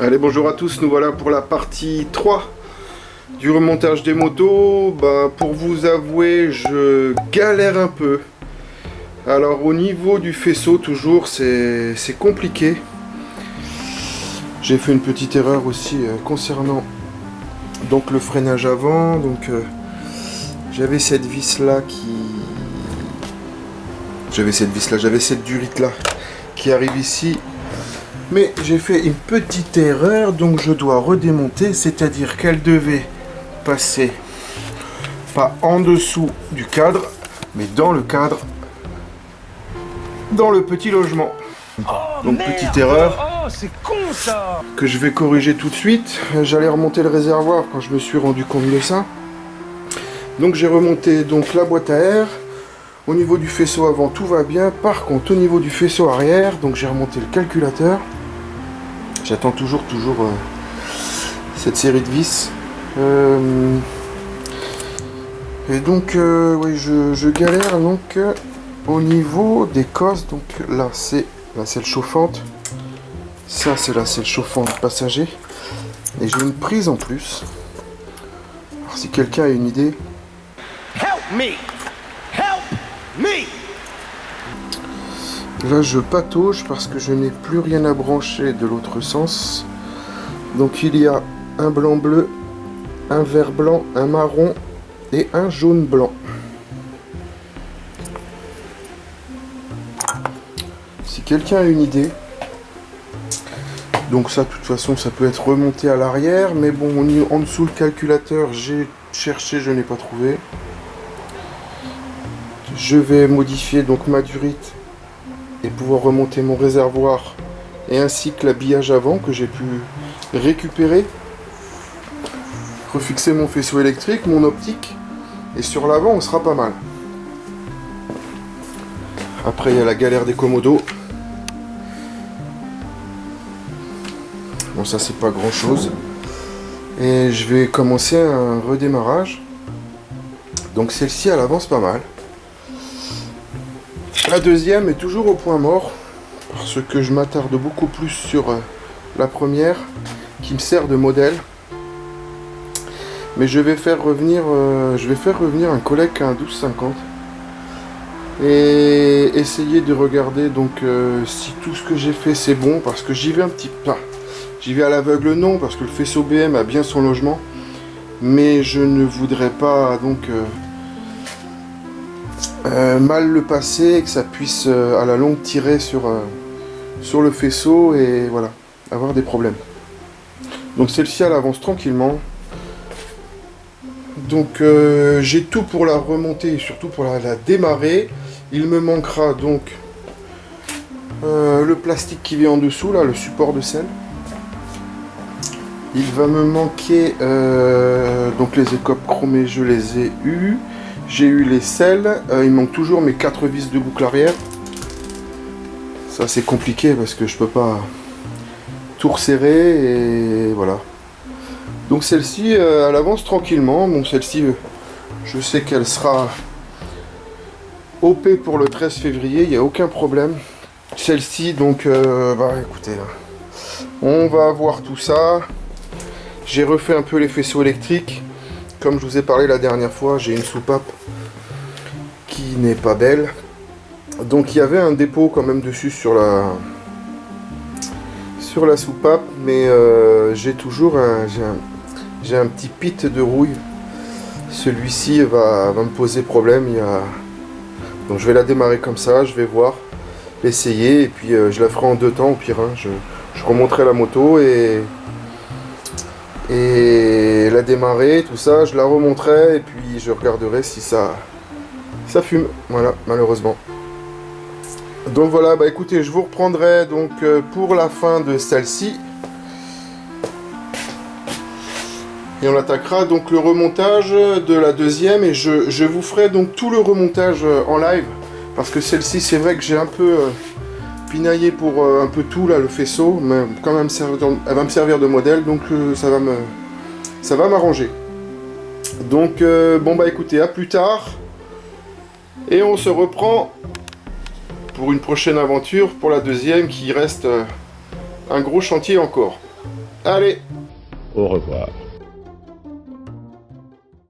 Allez, bonjour à tous, nous voilà pour la partie 3 du remontage des motos. Pour vous avouer, je galère un peu. Alors au niveau du faisceau, toujours, c'est compliqué. J'ai fait une petite erreur aussi concernant donc le freinage avant. J'avais cette vis là j'avais cette durite là qui arrive ici. Mais j'ai fait une petite erreur, donc je dois redémonter, c'est-à-dire qu'elle devait passer pas en dessous du cadre, mais dans le cadre, dans le petit logement. Donc petite erreur c'est con ça. que je vais corriger tout de suite. J'allais remonter le réservoir quand je me suis rendu compte de ça. Donc j'ai remonté donc la boîte à air. Au niveau du faisceau avant, tout va bien. Par contre, au niveau du faisceau arrière, donc j'ai remonté le calculateur. J'attends toujours cette série de vis. Et donc, oui, je galère donc au niveau des cosses. Donc là, c'est la selle chauffante. Ça, c'est la selle chauffante passager. Et j'ai une prise en plus. Alors, si quelqu'un a une idée. Help me. Help me. Là, je patauge parce que je n'ai plus rien à brancher de l'autre sens. Donc, il y a un blanc-bleu, un vert-blanc, un marron et un jaune-blanc. Si quelqu'un a une idée. Donc ça, de toute façon, ça peut être remonté à l'arrière. Mais bon, en dessous le calculateur, j'ai cherché, je n'ai pas trouvé. Je vais modifier donc ma durite et pouvoir remonter mon réservoir et ainsi que l'habillage avant que j'ai pu récupérer, refixer mon faisceau électrique, mon optique, et sur l'avant on sera pas mal. Après il y a la galère des commodos. Bon, ça c'est pas grand chose, et je vais commencer un redémarrage. Donc celle-ci elle avance pas mal. La deuxième est toujours au point mort, parce que je m'attarde beaucoup plus sur la première, qui me sert de modèle. Mais je vais faire revenir un collègue à un 1250 et essayer de regarder donc si tout ce que j'ai fait c'est bon, parce que j'y vais un petit peu. J'y vais à l'aveugle, non, parce que le faisceau BM a bien son logement, mais je ne voudrais pas donc mal le passer et que ça puisse à la longue tirer sur le faisceau et voilà, avoir des problèmes. Donc celle-ci elle avance tranquillement. Donc j'ai tout pour la remonter et surtout pour la démarrer. Il me manquera donc le plastique qui vient en dessous, là, le support de selle. Il va me manquer donc les écopes chromées, je les ai eues. J'ai eu les selles, il manque toujours mes 4 vis de boucle arrière. Ça c'est compliqué parce que je peux pas tout resserrer et voilà. Donc celle-ci elle avance tranquillement. Bon, celle-ci je sais qu'elle sera OP pour le 13 février, il n'y a aucun problème. Celle-ci donc écoutez, on va voir tout ça. J'ai refait un peu les faisceaux électriques. Comme je vous ai parlé la dernière fois, j'ai une soupape qui n'est pas belle. Donc il y avait un dépôt quand même dessus sur la soupape, mais j'ai toujours j'ai un petit pit de rouille. Celui-ci va me poser problème. Donc je vais la démarrer comme ça, je vais voir, essayer, et puis je la ferai en 2 temps au pire. Je remonterai la moto et la démarrer, tout ça, je la remonterai et puis je regarderai si ça fume. Voilà, malheureusement. Donc voilà, écoutez, je vous reprendrai donc pour la fin de celle-ci. Et on attaquera donc le remontage de la deuxième et je vous ferai donc tout le remontage en live. Parce que celle-ci, c'est vrai que j'ai un peu pinaillé pour un peu tout là, le faisceau, mais quand même elle va me servir de modèle, donc ça va m'arranger. Donc écoutez, à plus tard. Et on se reprend pour une prochaine aventure, pour la deuxième qui reste un gros chantier encore. Allez, Au revoir.